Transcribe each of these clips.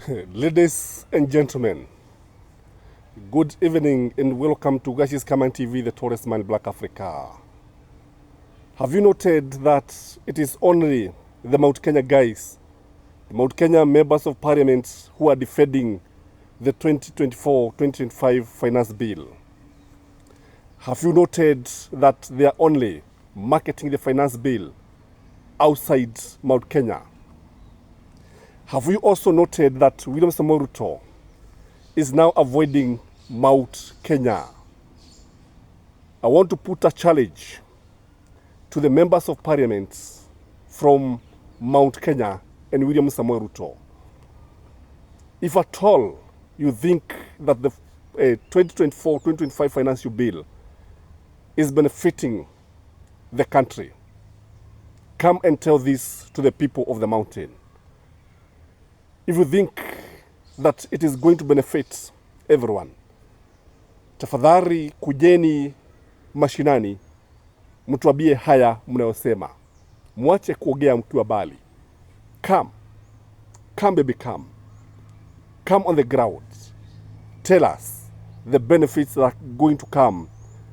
Ladies and gentlemen, good evening and welcome to Gashi's Kaman TV, the Tourist Man Black Africa. Have you noted that it is only the Mount Kenya guys, the Mount Kenya members of parliament who are defending the 2024-2025 finance bill? Have you noted that they are only marketing the finance bill outside Mount Kenya? Have you also noted that William Samoei Ruto is now avoiding Mount Kenya? I want to put a challenge to the members of parliament from Mount Kenya and William Samoei Ruto. If at all you think that the 2024-2025 financial bill is benefiting the country, come and tell this to the people of the mountain. If you think that it is going to benefit everyone, tafadhali kujeni mashinani, mtuambie haya mnayosema. Mwache kuogea mkiwa bali. Come baby, come on the ground. Tell us the benefits that are going to come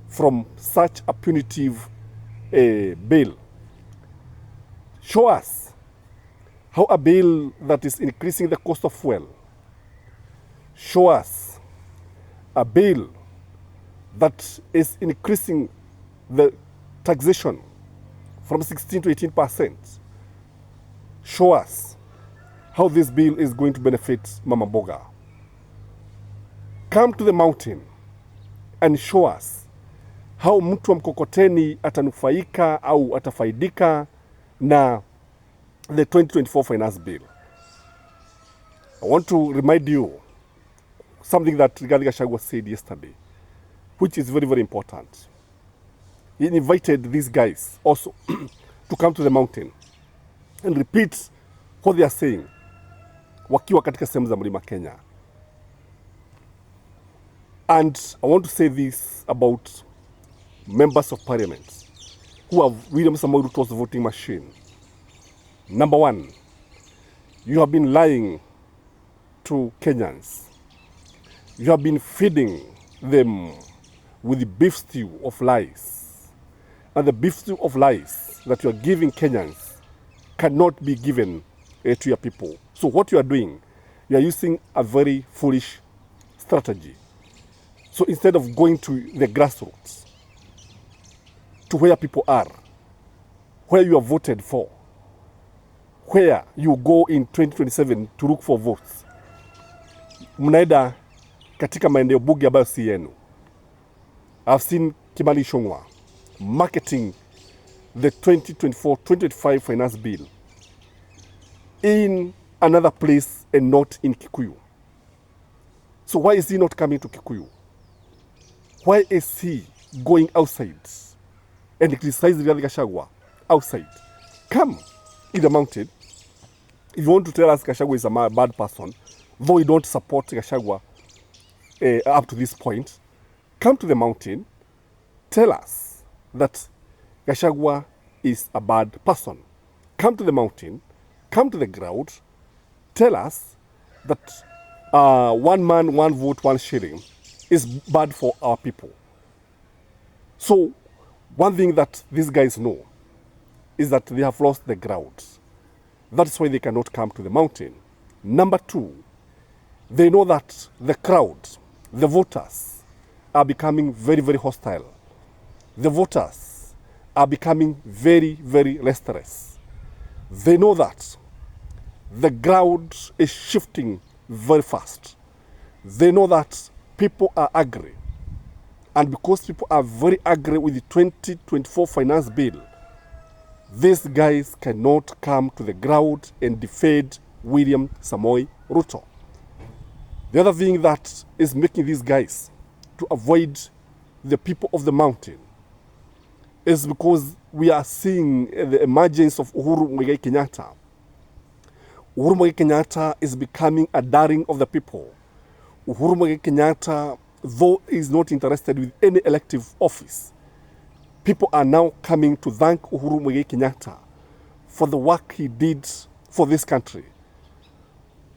from such a punitive bill. Show us how a bill that is increasing the cost of fuel. Show us a bill that is increasing the taxation from 16 to 18%. Show us how this bill is going to benefit Mama Mboga. Come to the mountain and show us how mtu wa mkokoteni atanufaika au atafaidika na the 2024 finance bill. I want to remind you something that Rigathi Gachagua said yesterday, which is very, very important. He invited these guys also to come to the mountain and repeat what they are saying wakiwa katika sehemu za Mlima Kenya. And I want to say this about members of parliament who have William Samoei Ruto's voting machine. Number one, you have been lying to Kenyans. You have been feeding them with the beef stew of lies. And the beef stew of lies that you are giving Kenyans cannot be given to your people. So what you are doing, you are using a very foolish strategy. So instead of going to the grassroots, to where people are, where you are voted for, where you go in 2027 to look for votes, mnaenda katika maeneo bugi ambayo si yenu. I've seen Kimani Ichung'wah marketing the 2024-2025 finance bill in another place and not in Kikuyu. So why is he not coming to Kikuyu? Why is he going outside and criticizing Rigathi Gachagua outside? Come in the mountain. If you want to tell us Gachagua is a bad person, though we don't support Gachagua up to this point, come to the mountain, tell us that Gachagua is a bad person. Come to the mountain, come to the ground, tell us that one man, one vote, one shilling is bad for our people. So one thing that these guys know is that they have lost the ground. That's why they cannot come to the mountain. Number two, they know that the crowd, the voters, are becoming very, very hostile. The voters are becoming very, very restless. They know that the ground is shifting very fast. They know that people are angry. And because people are very angry with the 2024 finance bill, these guys cannot come to the ground and defend William Samoei Ruto. The other thing that is making these guys to avoid the people of the mountain is because we are seeing the emergence of Uhuru Muigai Kenyatta. Uhuru Muigai Kenyatta is becoming a darling of the people. Uhuru Muigai Kenyatta, though is not interested with any elective office, people are now coming to thank Uhuru Muigai Kenyatta for the work he did for this country.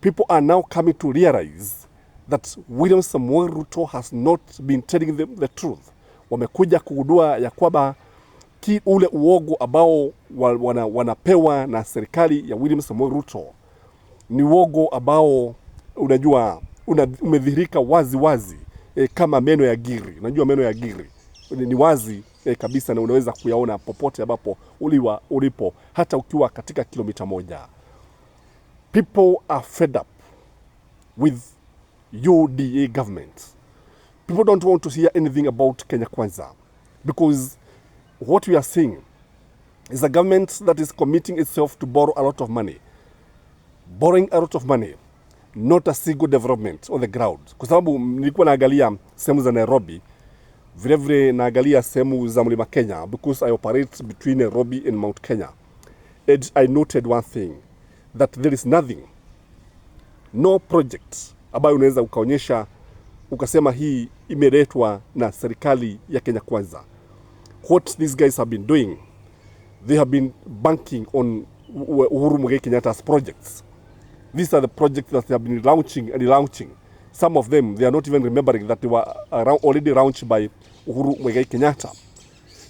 people are now coming to realize that William Samoei Ruto has not been telling them the truth. Wamekuja kugundua ya kwamba ule uogo ambao wanapewa na serikali ya William Samoei Ruto ni uogo ambao unajua umedhihirika wazi wazi kama meno ya giri. Unajua meno ya giri ni wazi kabisa, na unaweza kuyaona popote ambapo ulipo, hata ukiwa katika kilomita moja. People are fed up with UDA government. People don't want to hear anything about Kenya Kwanza, because what we are seeing is a government that is committing itself to borrow a lot of money. Borrowing a lot of money, not a single development on the ground. Kwa sababu nilikuwa naangalia sehemu za Nairobi, vile vile naangalia sehemu za Mlima Kenya, because I operate between Nairobi and Mount Kenya. And I noted one thing, that there is nothing, no project ambayo unaweza ukaonyesha ukasema hii imeletwa na serikali ya Kenya Kwanza. What these guys have been doing, they have been banking on Uhuru Muigai Kenyatta's projects. These are the projects that they have been launching and relaunching. Some of them, they are not even remembering that they were already launched by Uhuru Muigai Kenyatta.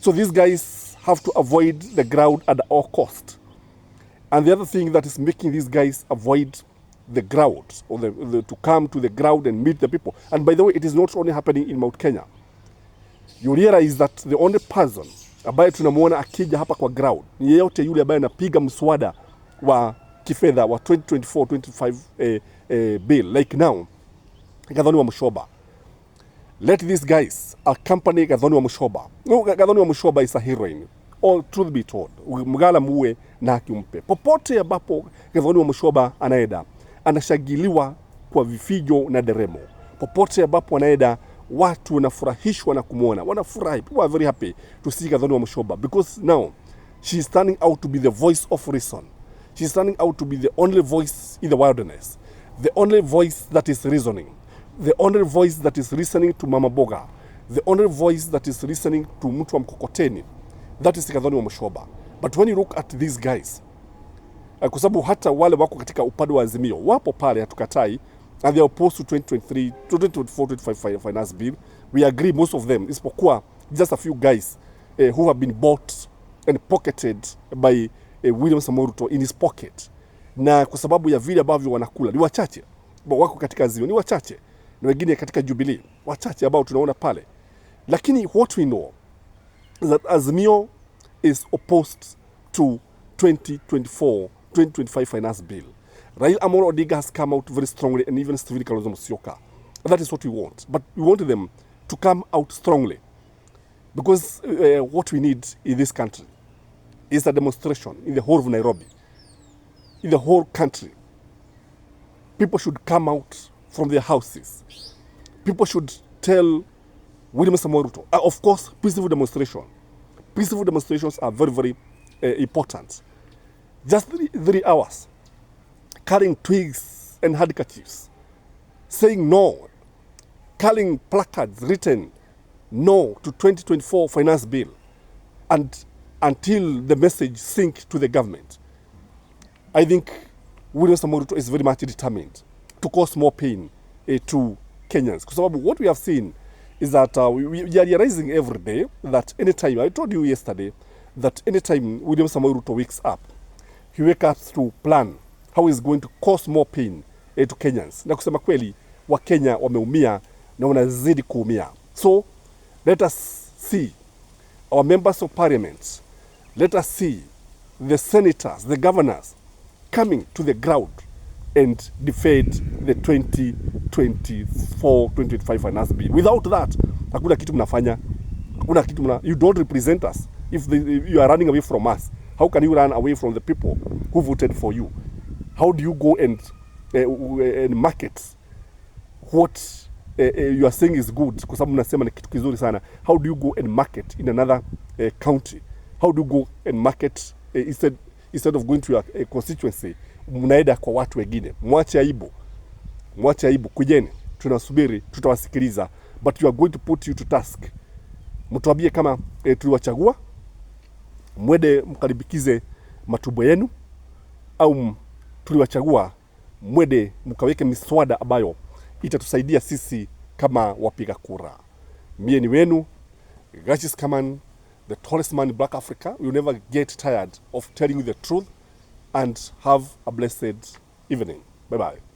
So these guys have to avoid the ground at all cost. And the other thing that is making these guys avoid the ground, or to come to the ground and meet the people. And by the way, it is not only happening in Mount Kenya. You realize that the only person ambaye tunamuona akija hapa kwa ground ni yeyote yule ambaye anapiga mswada wa kifedha wa 2024-25 bill, like now Gathoni wa Mushoba. Let these guys accompany Gathoni wa Mushoba. No, Gathoni wa Mushoba is a heroine. All truth be told, mgala muwe na haki umpe. Popote ambapo Gathoni wa Mushoba anaenda, anashagiliwa kwa vifijo na deremo. Popote ambapo anaenda, watu wanafurahishwa na kumuona. Wanafurahi. People are very happy to see Gathoni wa Mushoba, because now she is standing out to be the voice of reason. She is standing out to be the only voice in the wilderness. The only voice that is reasoning. The only voice that is listening to Mama Boga. The only voice that is listening to mtu wa mkokoteni. That is Gathoni wa Mushoba. But when you look at these guys, kwa sababu hata wale wako katika upande wa Azimio, wapo pale, hatukatai, and they are opposed to 2024-25 finance bill. We agree, most of them, isipokuwa just a few guys who have been bought and pocketed by William Samoei Ruto in his pocket. Na kwa sababu ya vile ambavyo wanakula, ni wachache wako katika Azimio, ni wachache, na wengine katika Jubilee, wachache ambao tunaona pale. Lakini what we know is that Azimio is opposed to 2024-2025 finance bill. Raila Amolo Odinga has come out very strongly, and even Stephen Kalonzo Musyoka. That is what we want. But we want them to come out strongly, because what we need in this country is a demonstration in the whole of Nairobi, in the whole country. People should come out from their houses. People should tell William Samoei Ruto. Of course, peaceful demonstration. Peaceful demonstrations are very, very important. Just 3 hours, carrying twigs and handkerchiefs, saying no, carrying placards written no to 2024 finance bill, and until the message sink to the government. I think William Samoei Ruto is very much determined to cause more pain to Kenyans. Because what we have seen is that we are realizing every day that anytime, I told you yesterday, that anytime William Samoei Ruto wakes up, he wakes up to plan how he's going to cause more pain to Kenyans. Na kusema kweli, wa Kenya wameumia na wanazidi kuumia. So let us see our members of parliament, let us see the senators, the governors coming to the ground and defend the 2024-2025 finance bill. Without that, hakuna kitu mnafanya. Hakuna kitu you don't represent us. If you are running away from us, how can you run away from the people who voted for you? How do you go and market what you are saying is good? Kwa sababu mnasema ni kitu kizuri sana. How do you go and market in another county? How do you go and market instead of going to your constituency? Mnaenda kwa watu wengine. Mwache aibu. Mwache aibu. Kujeni. Tunasubiri, tutawasikiliza. But you are going to put you to task. Mtuambie kama tuliwachagua, mwende mkaribikize matumbo yenu, au tuliwachagua mwende mkaweke miswada ambayo itatusaidia sisi kama wapiga kura. Mie ni wenu Gashis Kaman, the tallest man in Black Africa. We will never get tired of telling you the truth, and have a blessed evening. Bye bye.